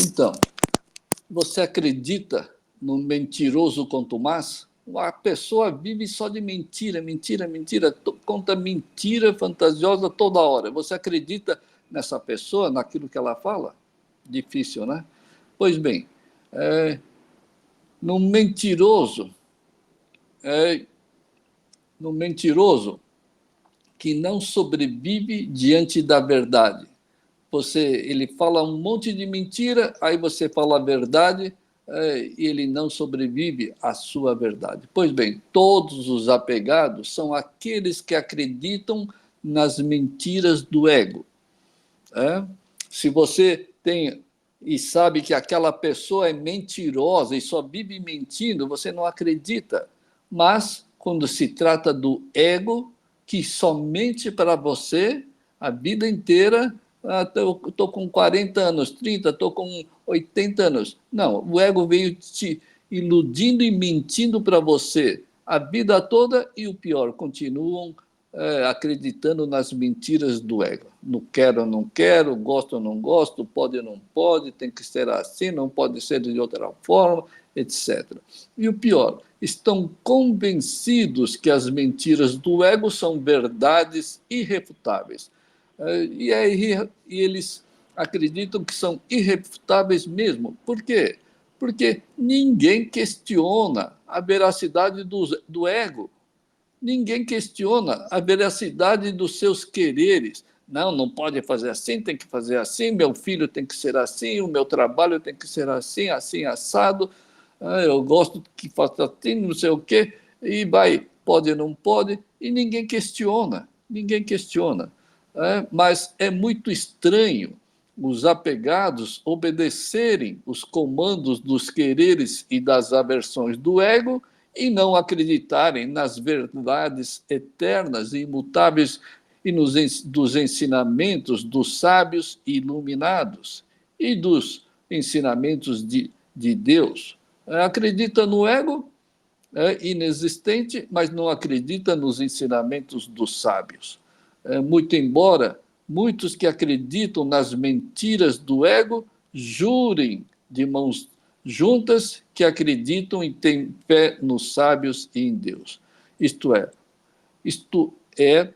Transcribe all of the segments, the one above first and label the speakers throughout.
Speaker 1: Então, você acredita no mentiroso contumaz? A pessoa vive só de mentira, mentira, mentira, conta mentira fantasiosa toda hora. Você acredita nessa pessoa, naquilo que ela fala? Difícil, né? Pois bem, no mentiroso, é, no mentiroso que não sobrevive diante da verdade. Ele fala um monte de mentira, aí você fala a verdade, e ele não sobrevive à sua verdade. Pois bem, todos os apegados são aqueles que acreditam nas mentiras do ego. Se você tem e sabe que aquela pessoa é mentirosa e só vive mentindo, você não acredita. Mas, quando se trata do ego, que somente para você, a vida inteira, estou com 40 anos, 30, estou com 80 anos. Não, o ego veio te iludindo e mentindo para você a vida toda e o pior, continuam acreditando nas mentiras do ego. Não quero, não quero, gosto, não gosto, pode, não pode, tem que ser assim, não pode ser de outra forma, etc. E o pior, estão convencidos que as mentiras do ego são verdades irrefutáveis. E eles acreditam que são irrefutáveis mesmo. Por quê? Porque ninguém questiona a veracidade do ego. Ninguém questiona a veracidade dos seus quereres. Não, não pode fazer assim, tem que fazer assim, meu filho tem que ser assim, o meu trabalho tem que ser assim, assim, assado, eu gosto que faça assim, não sei o quê, e vai, pode, não pode, e ninguém questiona. Mas é muito estranho os apegados obedecerem os comandos dos quereres e das aversões do ego e não acreditarem nas verdades eternas e imutáveis e dos ensinamentos dos sábios iluminados e dos ensinamentos de Deus. Acredita no ego, é inexistente, mas não acredita nos ensinamentos dos sábios. Muito embora muitos que acreditam nas mentiras do ego jurem de mãos juntas que acreditam e têm fé nos sábios e em Deus. Isto é, isto é,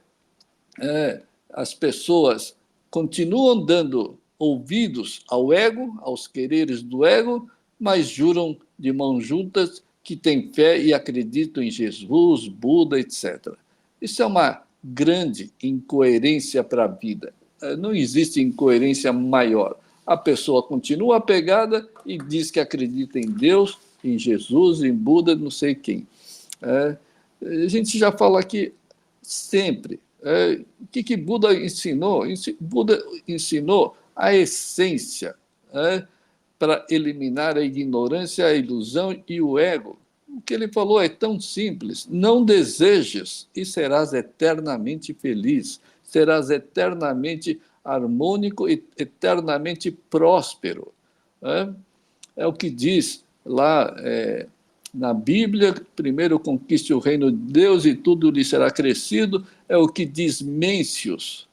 Speaker 1: as pessoas continuam dando ouvidos ao ego, aos quereres do ego, mas juram de mãos juntas que têm fé e acreditam em Jesus, Buda, etc. Isso é uma grande incoerência para a vida. Não existe incoerência maior. A pessoa continua apegada e diz que acredita em Deus, em Jesus, em Buda, não sei quem. A gente já fala aqui sempre. O que Buda ensinou? Buda ensinou a essência para eliminar a ignorância, a ilusão e o ego. O que ele falou é tão simples: não desejes e serás eternamente feliz, serás eternamente harmônico e eternamente próspero. É o que diz lá na Bíblia: primeiro conquiste o reino de Deus e tudo lhe será acrescido. É o que diz Mêncios.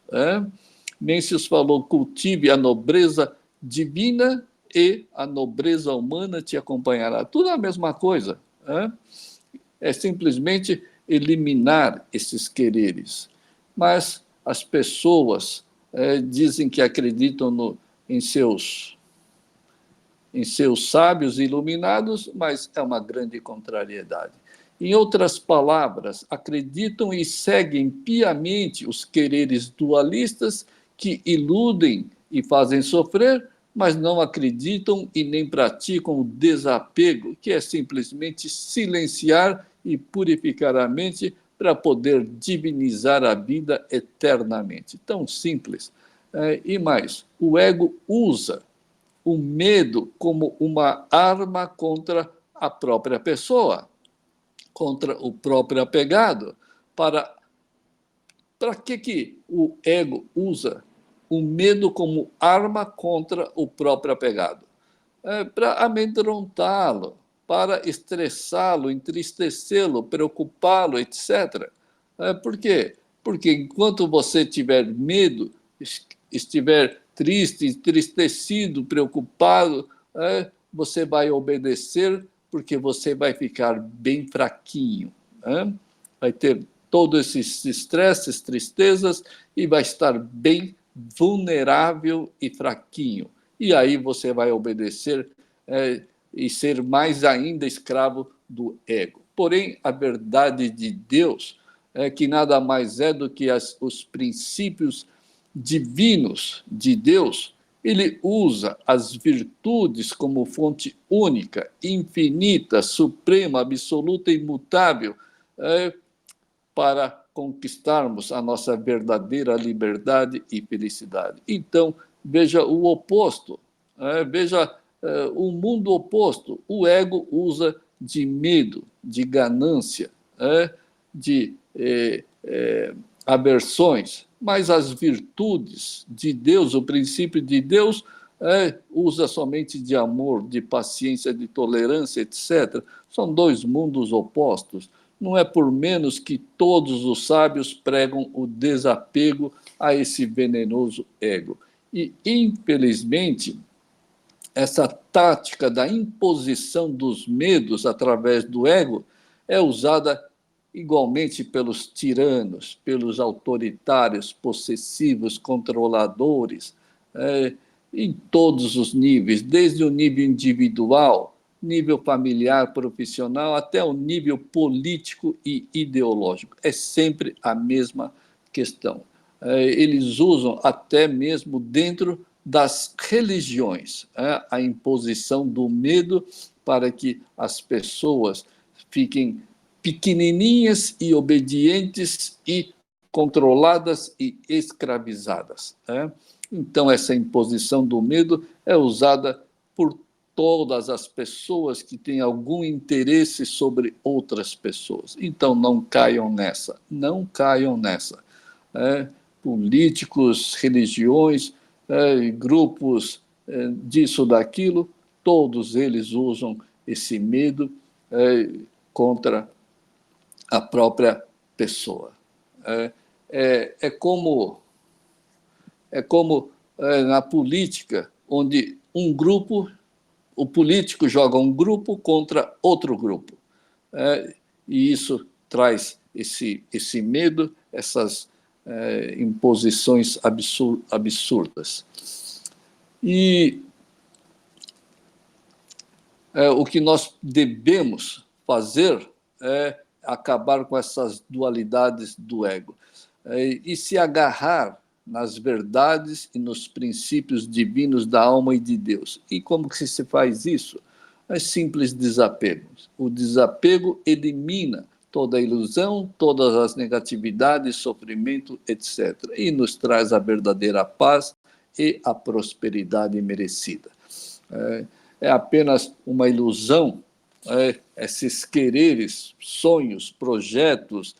Speaker 1: Mêncios falou: cultive a nobreza divina e a nobreza humana te acompanhará. Tudo é a mesma coisa. É simplesmente eliminar esses quereres. Mas as pessoas dizem que acreditam em seus sábios iluminados, mas é uma grande contrariedade. Em outras palavras, acreditam e seguem piamente os quereres dualistas que iludem e fazem sofrer, mas não acreditam e nem praticam o desapego, que é simplesmente silenciar e purificar a mente para poder divinizar a vida eternamente. Tão simples. E mais, o ego usa o medo como uma arma contra a própria pessoa, contra o próprio apegado. Para que o ego usa o medo como arma contra o próprio apegado? Para amedrontá-lo, para estressá-lo, entristecê-lo, preocupá-lo, etc. Por quê? Porque enquanto você tiver medo, estiver triste, entristecido, preocupado, você vai obedecer, porque você vai ficar bem fraquinho. Vai ter todos esses estresses, tristezas, e vai estar bem vulnerável e fraquinho. E aí você vai obedecer e ser mais ainda escravo do ego. Porém, a verdade de Deus é que nada mais é do que os princípios divinos de Deus. Ele usa as virtudes como fonte única, infinita, suprema, absoluta e imutável para conquistarmos a nossa verdadeira liberdade e felicidade. Então, veja o oposto, veja o mundo oposto. O ego usa de medo, de ganância, de aversões, mas as virtudes de Deus, o princípio de Deus, usa somente de amor, de paciência, de tolerância, etc. São dois mundos opostos. Não é por menos que todos os sábios pregam o desapego a esse venenoso ego. E, infelizmente, essa tática da imposição dos medos através do ego é usada igualmente pelos tiranos, pelos autoritários, possessivos, controladores, em todos os níveis, desde o nível individual, nível familiar, profissional, até o nível político e ideológico. É sempre a mesma questão. Eles usam até mesmo dentro das religiões a imposição do medo para que as pessoas fiquem pequenininhas e obedientes e controladas e escravizadas. Então, essa imposição do medo é usada por todas as pessoas que têm algum interesse sobre outras pessoas. Então, não caiam nessa, não caiam nessa. Políticos, religiões, grupos disso, daquilo, todos eles usam esse medo contra a própria pessoa. É como na política, onde um grupo, o político joga um grupo contra outro grupo. E isso traz esse medo, essas imposições absurdas. E o que nós devemos fazer é acabar com essas dualidades do ego e se agarrar nas verdades e nos princípios divinos da alma e de Deus. E como que se faz isso? É simples desapego. O desapego elimina toda a ilusão, todas as negatividades, sofrimento, etc. E nos traz a verdadeira paz e a prosperidade merecida. É apenas uma ilusão, esses quereres, sonhos, projetos,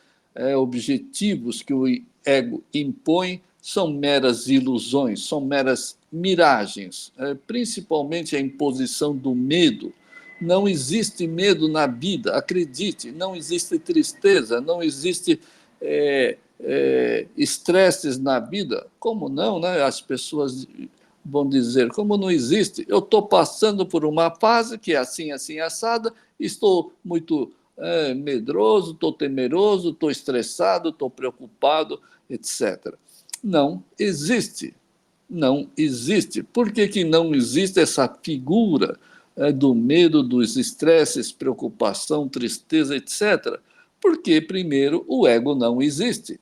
Speaker 1: objetivos que o ego impõe são meras ilusões, são meras miragens, principalmente a imposição do medo. Não existe medo na vida, acredite, não existe tristeza, não existe estresses na vida. Como não, né? As pessoas vão dizer, como não existe? Eu estou passando por uma fase que é assim, assim, assada, estou muito medroso, estou temeroso, estou estressado, estou preocupado, etc. Não existe. Não existe. Por que não existe essa figura do medo, dos estresses, preocupação, tristeza, etc.? Porque, primeiro, o ego não existe.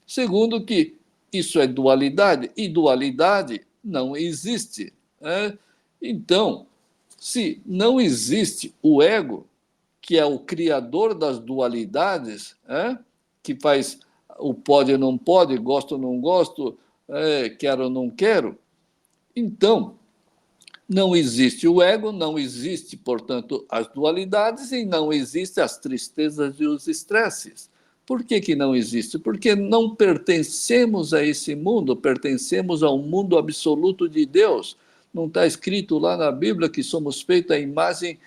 Speaker 1: Segundo, que isso é dualidade, e dualidade não existe. Então, se não existe o ego, que é o criador das dualidades, que faz o pode ou não pode, gosto ou não gosto, quero ou não quero, então não existe o ego, não existe, portanto, as dualidades e não existem as tristezas e os estresses. Por que não existe? Porque não pertencemos a esse mundo, pertencemos ao mundo absoluto de Deus. Não está escrito lá na Bíblia que somos feitos à imagem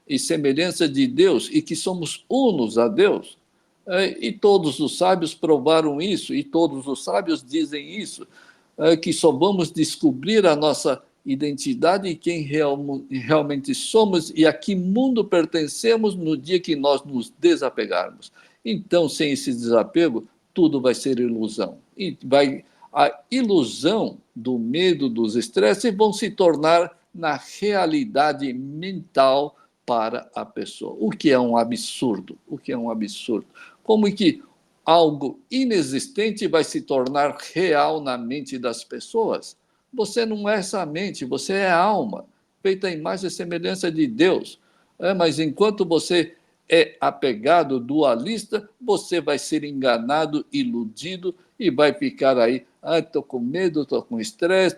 Speaker 1: e semelhança de Deus e que somos unos a Deus? E todos os sábios provaram isso, e todos os sábios dizem isso. que só vamos descobrir a nossa identidade e quem realmente somos e a que mundo pertencemos no dia que nós nos desapegarmos. Então, sem esse desapego, tudo vai ser ilusão. A ilusão do medo, dos estresses, vão se tornar na realidade mental para a pessoa. O que é um absurdo? O que é um absurdo? Como que algo inexistente vai se tornar real na mente das pessoas? Você não é essa mente, você é a alma, feita à imagem e semelhança de Deus. Mas enquanto você é apegado, dualista, você vai ser enganado, iludido e vai ficar aí, estou com medo, estou com estresse,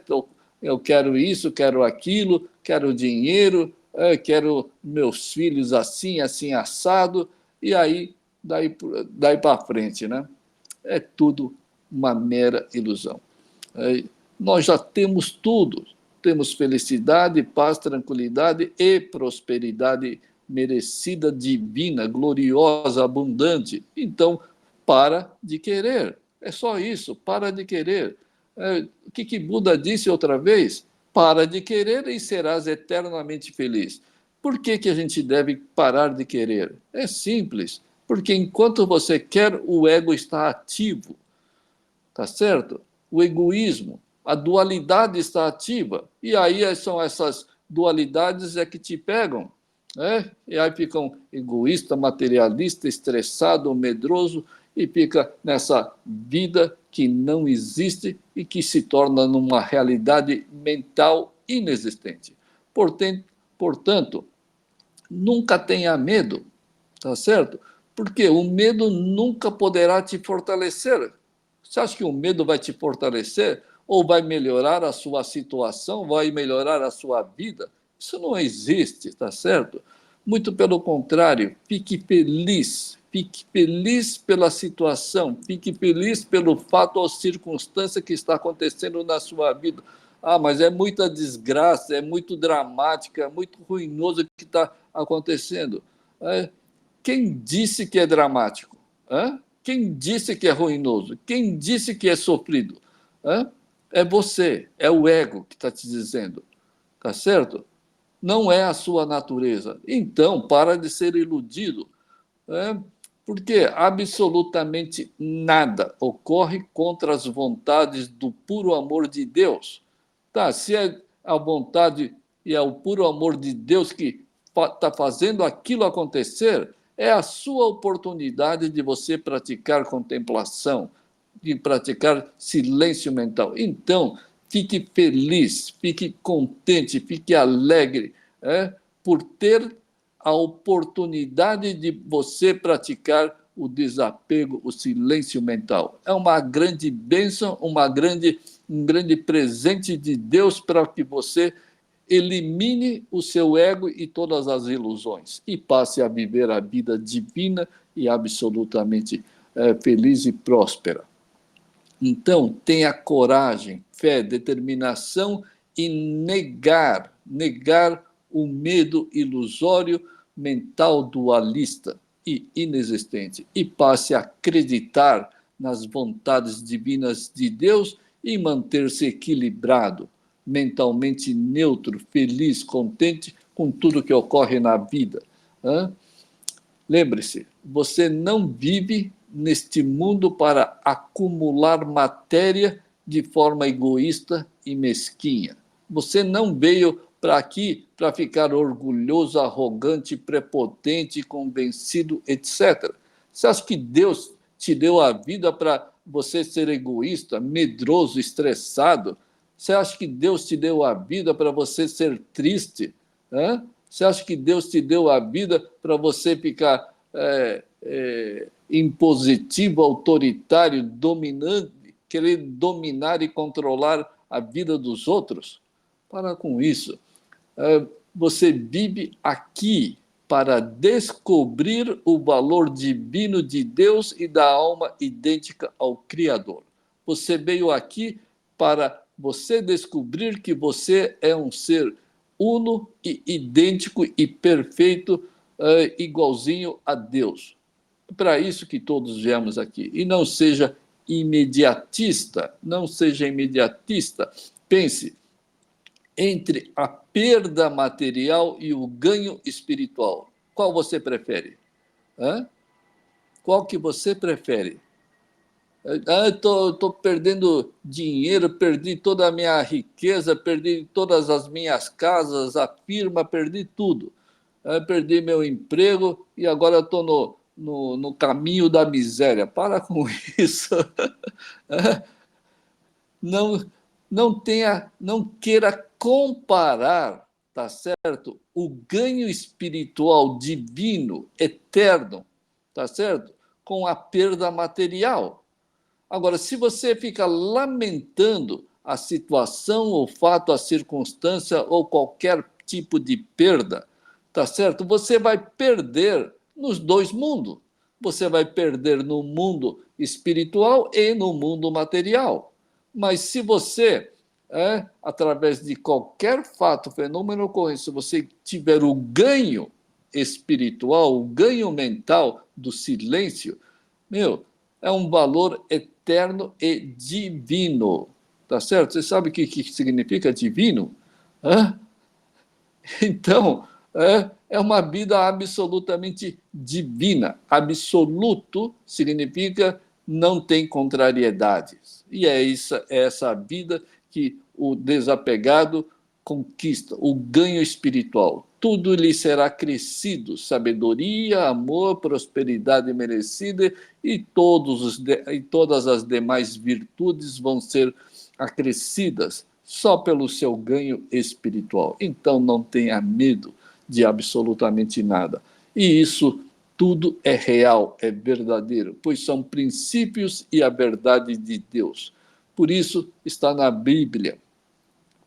Speaker 1: eu quero isso, quero aquilo, quero dinheiro, quero meus filhos assim, assim, assado, e aí, daí para frente, né? É tudo uma mera ilusão. Nós já temos tudo, temos felicidade, paz, tranquilidade e prosperidade merecida, divina, gloriosa, abundante. Então, para de querer. É só isso, para de querer. O que Buda disse outra vez? Para de querer e serás eternamente feliz. Por que a gente deve parar de querer? É simples, porque enquanto você quer, o ego está ativo, tá certo? O egoísmo, a dualidade está ativa. E aí são essas dualidades que te pegam. Né? E aí ficam egoísta, materialista, estressado, medroso, e fica nessa vida que não existe e que se torna numa realidade mental inexistente. Portanto, nunca tenha medo, tá certo? Porque o medo nunca poderá te fortalecer. Você acha que o medo vai te fortalecer? Ou vai melhorar a sua situação? Vai melhorar a sua vida? Isso não existe, tá certo? Muito pelo contrário, fique feliz. Fique feliz pela situação. Fique feliz pelo fato ou circunstância que está acontecendo na sua vida. Mas é muita desgraça, é muito dramática, é muito ruinoso o que está acontecendo. Quem disse que é dramático? Quem disse que é ruinoso? Quem disse que é sofrido? É você, é o ego que está te dizendo. Tá certo? Não é a sua natureza. Então, para de ser iludido. Porque absolutamente nada ocorre contra as vontades do puro amor de Deus. Tá, se é a vontade e é o puro amor de Deus que está fazendo aquilo acontecer, é a sua oportunidade de você praticar contemplação, de praticar silêncio mental. Então, fique feliz, fique contente, fique alegre, por ter a oportunidade de você praticar o desapego, o silêncio mental. É uma grande bênção, um grande presente de Deus para que você elimine o seu ego e todas as ilusões e passe a viver a vida divina e absolutamente feliz e próspera. Então, tenha coragem, fé, determinação e negar o medo ilusório, mental dualista e inexistente, e passe a acreditar nas vontades divinas de Deus e manter-se equilibrado, mentalmente neutro, feliz, contente com tudo que ocorre na vida. Lembre-se, você não vive neste mundo para acumular matéria de forma egoísta e mesquinha. Você não veio para aqui para ficar orgulhoso, arrogante, prepotente, convencido, etc. Você acha que Deus te deu a vida para você ser egoísta, medroso, estressado? Você acha que Deus te deu a vida para você ser triste? Você acha que Deus te deu a vida para você ficar impositivo, autoritário, dominante, querer dominar e controlar a vida dos outros? Para com isso. Você vive aqui para descobrir o valor divino de Deus e da alma idêntica ao Criador. Você veio aqui para você descobrir que você é um ser uno e idêntico e perfeito, igualzinho a Deus. Para isso que todos viemos aqui. E não seja imediatista. Não seja imediatista. Pense entre a perda material e o ganho espiritual. Qual você prefere? Hã? Qual que você prefere? Estou perdendo dinheiro, perdi toda a minha riqueza, perdi todas as minhas casas, a firma, perdi tudo. Perdi meu emprego e agora estou no caminho da miséria. Para com isso. Não, não queira comparar, tá certo? O ganho espiritual divino, eterno, tá certo? Com a perda material. Agora, se você fica lamentando a situação, o fato, a circunstância ou qualquer tipo de perda, tá certo? Você vai perder nos dois mundos. Você vai perder no mundo espiritual e no mundo material. Mas se você, através de qualquer fato, fenômeno ocorrente, se você tiver o ganho espiritual, o ganho mental do silêncio, meu, é um valor eterno e divino. Tá certo? Você sabe o que significa divino? Hã? Então, é uma vida absolutamente divina. Absoluto significa não tem contrariedades. E é essa vida que o desapegado conquista, o ganho espiritual. Tudo lhe será acrescido, sabedoria, amor, prosperidade merecida e todas as demais virtudes vão ser acrescidas só pelo seu ganho espiritual. Então não tenha medo de absolutamente nada. E isso tudo é real, é verdadeiro, pois são princípios e a verdade de Deus. Por isso está na Bíblia.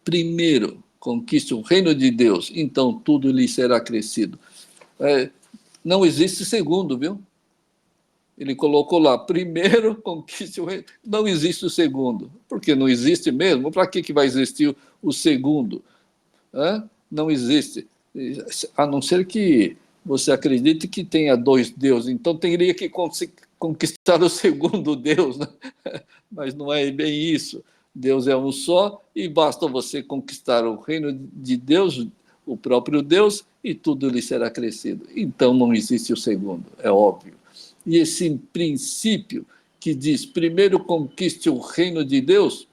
Speaker 1: Primeiro, conquiste o reino de Deus, então tudo lhe será acrescido. Não existe segundo, viu? Ele colocou lá, primeiro conquiste o reino. Não existe o segundo. Porque não existe mesmo. Para que vai existir o segundo? Não existe. A não ser que você acredite que tenha dois deuses. Então teria que conquistar o segundo Deus. Né? Mas não é bem isso. Deus é um só e basta você conquistar o reino de Deus, o próprio Deus, e tudo lhe será acrescido. Então não existe o segundo, é óbvio. E esse princípio que diz primeiro conquiste o reino de Deus,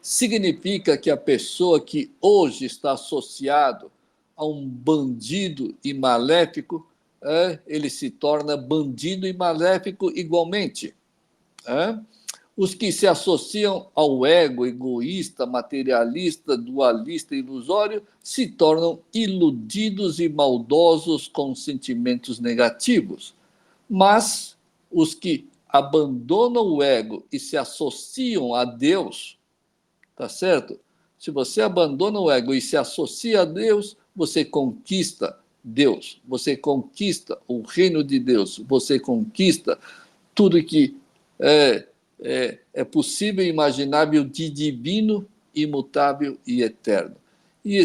Speaker 1: significa que a pessoa que hoje está associado a um bandido e maléfico, ele se torna bandido e maléfico igualmente. Os que se associam ao ego egoísta, materialista, dualista, ilusório, se tornam iludidos e maldosos com sentimentos negativos. Mas os que abandonam o ego e se associam a Deus, tá certo? Se você abandona o ego e se associa a Deus, você conquista Deus, você conquista o reino de Deus, você conquista tudo que é possível e imaginável de divino, imutável e eterno. E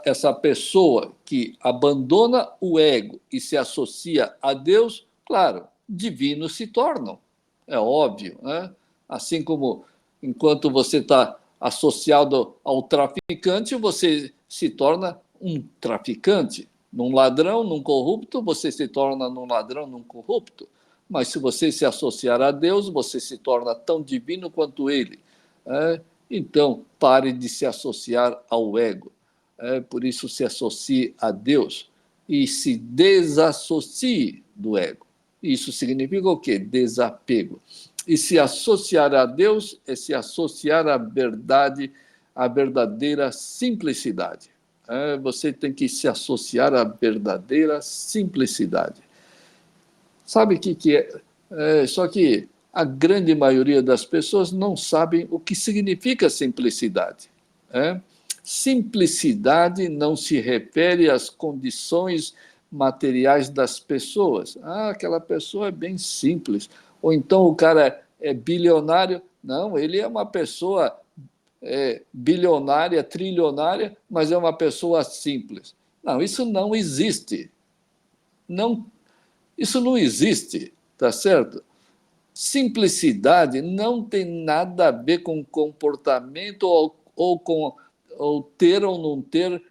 Speaker 1: essa pessoa que abandona o ego e se associa a Deus, claro, divinos se tornam, é óbvio, né? Assim como enquanto você está associado ao traficante, você se torna um traficante. Num ladrão, num corrupto, você se torna num ladrão, num corrupto. Mas se você se associar a Deus, você se torna tão divino quanto ele. Então, pare de se associar ao ego. Por isso, se associe a Deus e se desassocie do ego. Isso significa o quê? Desapego. E se associar a Deus é se associar à verdade, à verdadeira simplicidade. Você tem que se associar à verdadeira simplicidade. Sabe o que é? Só que a grande maioria das pessoas não sabem o que significa simplicidade. Simplicidade não se refere às condições materiais das pessoas. Aquela pessoa é bem simples. Ou então o cara é bilionário. Não, ele é uma pessoa bilionária, trilionária, mas é uma pessoa simples. Não, isso não existe. Não, Isso não existe, tá certo? Simplicidade não tem nada a ver com comportamento ou ter ou não ter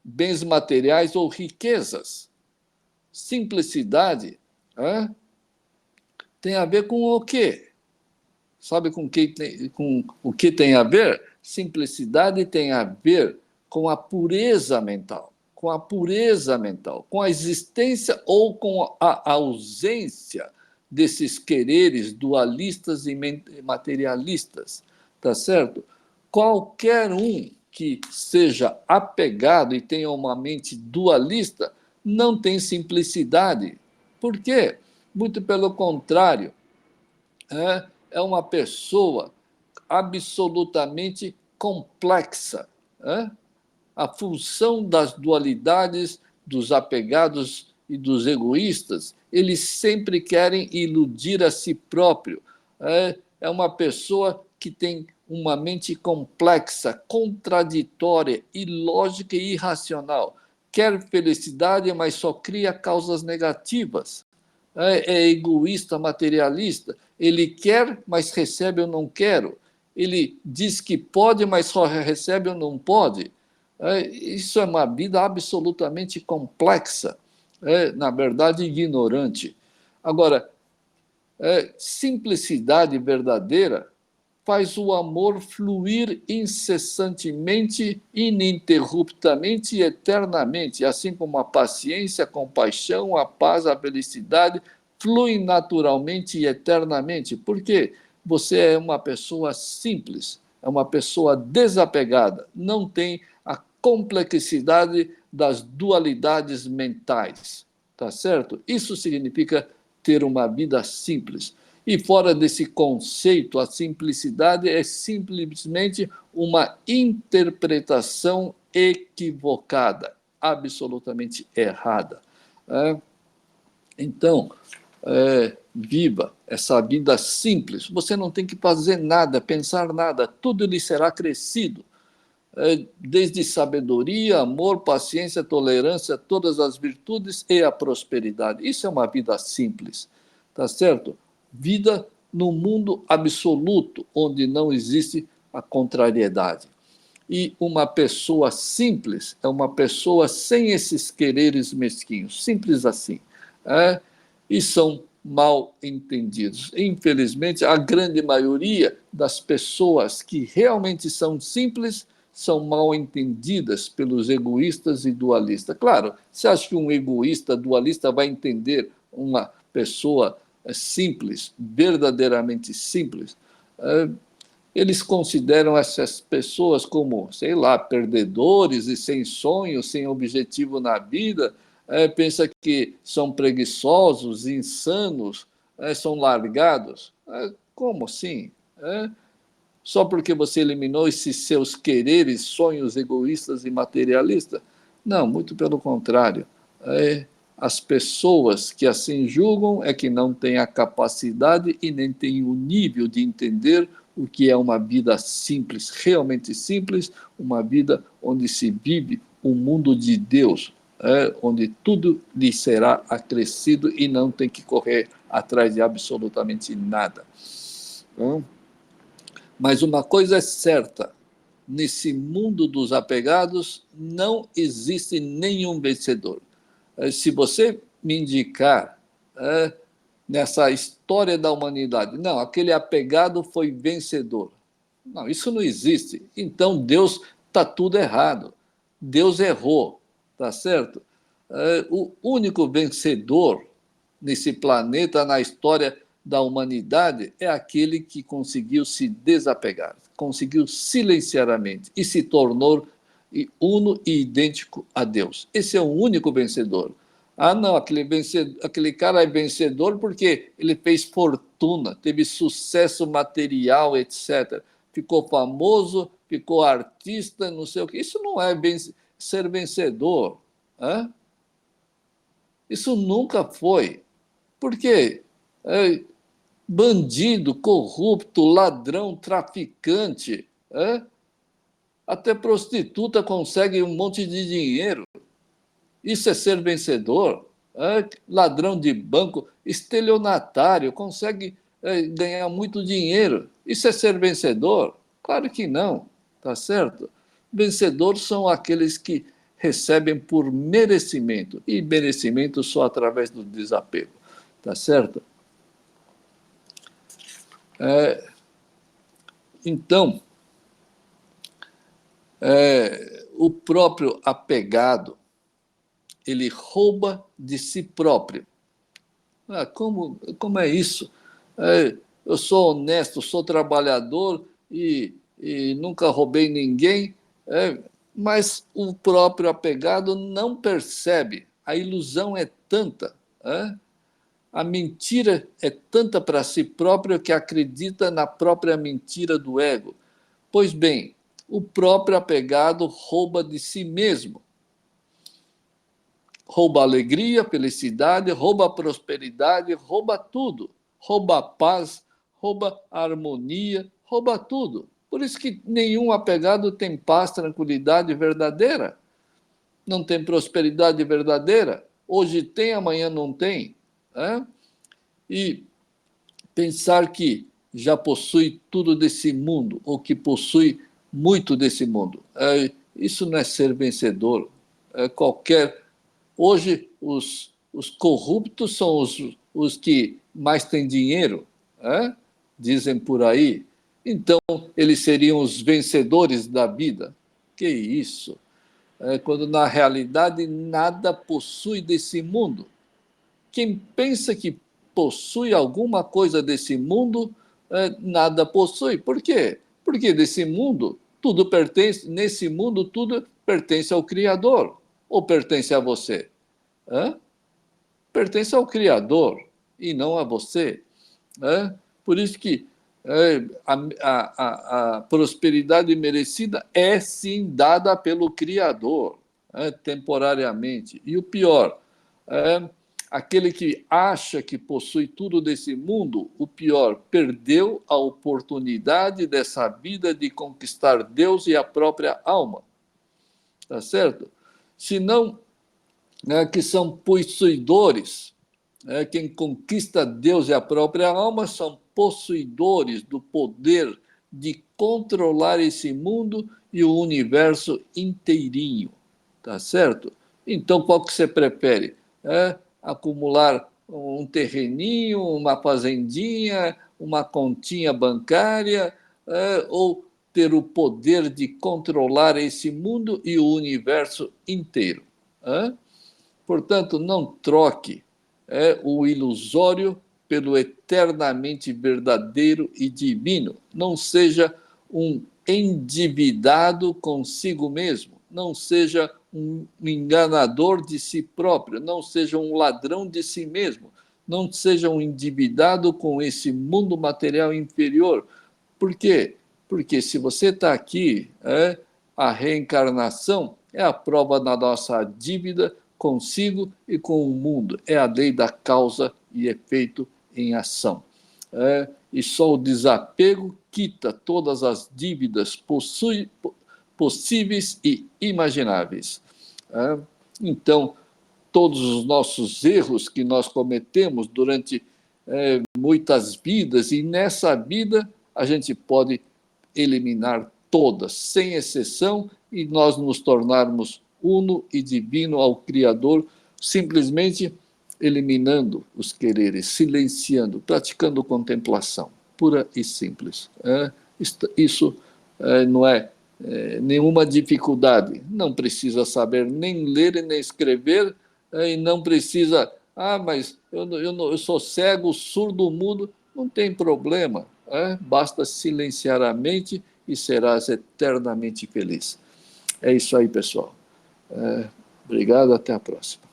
Speaker 1: bens materiais ou riquezas. Simplicidade tem a ver com o quê? Sabe com o que tem a ver? Simplicidade tem a ver com a pureza mental, com a pureza mental, com a existência ou com a ausência desses quereres dualistas e materialistas, tá certo? Qualquer um que seja apegado e tenha uma mente dualista não tem simplicidade. Por quê? Muito pelo contrário, é uma pessoa absolutamente complexa. A função das dualidades, dos apegados e dos egoístas, eles sempre querem iludir a si próprio. É uma pessoa que tem uma mente complexa, contraditória, ilógica e irracional. Quer felicidade, mas só cria causas negativas. É egoísta, materialista. Ele quer, mas recebe eu não quero. Ele diz que pode, mas só recebe ou não pode. Isso é uma vida absolutamente complexa, na verdade, ignorante. Agora, simplicidade verdadeira faz o amor fluir incessantemente, ininterruptamente e eternamente, assim como a paciência, a compaixão, a paz, a felicidade fluem naturalmente e eternamente. Por quê? Você é uma pessoa simples, é uma pessoa desapegada, não tem a complexidade das dualidades mentais, tá certo? Isso significa ter uma vida simples. E fora desse conceito, a simplicidade é simplesmente uma interpretação equivocada, absolutamente errada. Então, viva essa vida simples. Você não tem que fazer nada, pensar nada, tudo lhe será acrescido. Desde sabedoria, amor, paciência, tolerância, todas as virtudes e a prosperidade. Isso é uma vida simples, tá certo? Vida no mundo absoluto, onde não existe a contrariedade. E uma pessoa simples é uma pessoa sem esses quereres mesquinhos, simples assim. E são mal entendidos. Infelizmente, a grande maioria das pessoas que realmente são simples são mal entendidas pelos egoístas e dualistas. Claro, você acha que um egoísta dualista vai entender uma pessoa simples, verdadeiramente simples? Eles consideram essas pessoas como, sei lá, perdedores e sem sonhos, sem objetivo na vida, pensa que são preguiçosos, insanos, são largados. Como assim? Só porque você eliminou esses seus quereres, sonhos egoístas e materialistas? Não, muito pelo contrário. As pessoas que assim julgam é que não têm a capacidade e nem têm o nível de entender o que é uma vida simples, realmente simples, uma vida onde se vive o mundo de Deus, onde tudo lhe será acrescido e não tem que correr atrás de absolutamente nada. Mas uma coisa é certa, nesse mundo dos apegados não existe nenhum vencedor. Se você me indicar nessa história da humanidade, não, aquele apegado foi vencedor. Não, isso não existe. Então Deus está tudo errado. Deus errou, tá certo? O único vencedor nesse planeta, na história da humanidade, é aquele que conseguiu se desapegar, conseguiu silenciar a mente e se tornou uno e idêntico a Deus. Esse é o único vencedor. Não, aquele cara é vencedor porque ele fez fortuna, teve sucesso material, etc. Ficou famoso, ficou artista, não sei o quê. Isso não é ser vencedor. Isso nunca foi. Por quê? Bandido, corrupto, ladrão, traficante, até prostituta consegue um monte de dinheiro. Isso é ser vencedor? ladrão de banco, estelionatário, consegue ganhar muito dinheiro. Isso é ser vencedor? Claro que não, tá certo? Vencedores são aqueles que recebem por merecimento, e merecimento só através do desapego, tá certo? Então, o próprio apegado, ele rouba de si próprio. Como é isso? Eu sou honesto, sou trabalhador e nunca roubei ninguém, mas o próprio apegado não percebe. A ilusão é tanta, a mentira é tanta para si próprio que acredita na própria mentira do ego. Pois bem, o próprio apegado rouba de si mesmo. Rouba a alegria, a felicidade, rouba a prosperidade, rouba tudo. Rouba a paz, rouba a harmonia, rouba tudo. Por isso que nenhum apegado tem paz, tranquilidade verdadeira. Não tem prosperidade verdadeira. Hoje tem, amanhã não tem. E pensar que já possui tudo desse mundo, ou que possui muito desse mundo. Isso não é ser vencedor. Hoje, os corruptos são os que mais têm dinheiro, dizem por aí. Então, eles seriam os vencedores da vida. Que isso? Quando, na realidade, nada possui desse mundo. Quem pensa que possui alguma coisa desse mundo, nada possui. Por quê? Porque desse mundo, tudo pertence, nesse mundo, tudo pertence ao Criador. Ou pertence a você? Pertence ao Criador e não a você. Por isso que a prosperidade merecida é sim dada pelo Criador, temporariamente. E o pior, aquele que acha que possui tudo desse mundo, o pior, perdeu a oportunidade dessa vida de conquistar Deus e a própria alma. Tá certo? Senão, que são possuidores. Quem conquista Deus e a própria alma são possuidores do poder de controlar esse mundo e o universo inteirinho. Tá certo? Então, qual que você prefere? Acumular um terreninho, uma fazendinha, uma continha bancária, ou ter o poder de controlar esse mundo e o universo inteiro? Portanto, não troque o ilusório pelo eternamente verdadeiro e divino. Não seja um endividado consigo mesmo. Não seja um enganador de si próprio. Não seja um ladrão de si mesmo. Não seja um endividado com esse mundo material inferior. Por quê? Porque se você está aqui, a reencarnação é a prova da nossa dívida consigo e com o mundo. É a lei da causa e efeito em ação. E só o desapego quita todas as dívidas possíveis e imagináveis. Então, todos os nossos erros que nós cometemos durante muitas vidas, e nessa vida a gente pode eliminar todas, sem exceção, e nós nos tornarmos uno e divino ao Criador, simplesmente eliminando os quereres, silenciando, praticando contemplação, pura e simples. Isso não é nenhuma dificuldade. Não precisa saber nem ler nem escrever, e não precisa, mas eu sou cego, surdo, mudo. Não tem problema. Basta silenciar a mente e serás eternamente feliz. É isso aí, pessoal. Obrigado, até a próxima.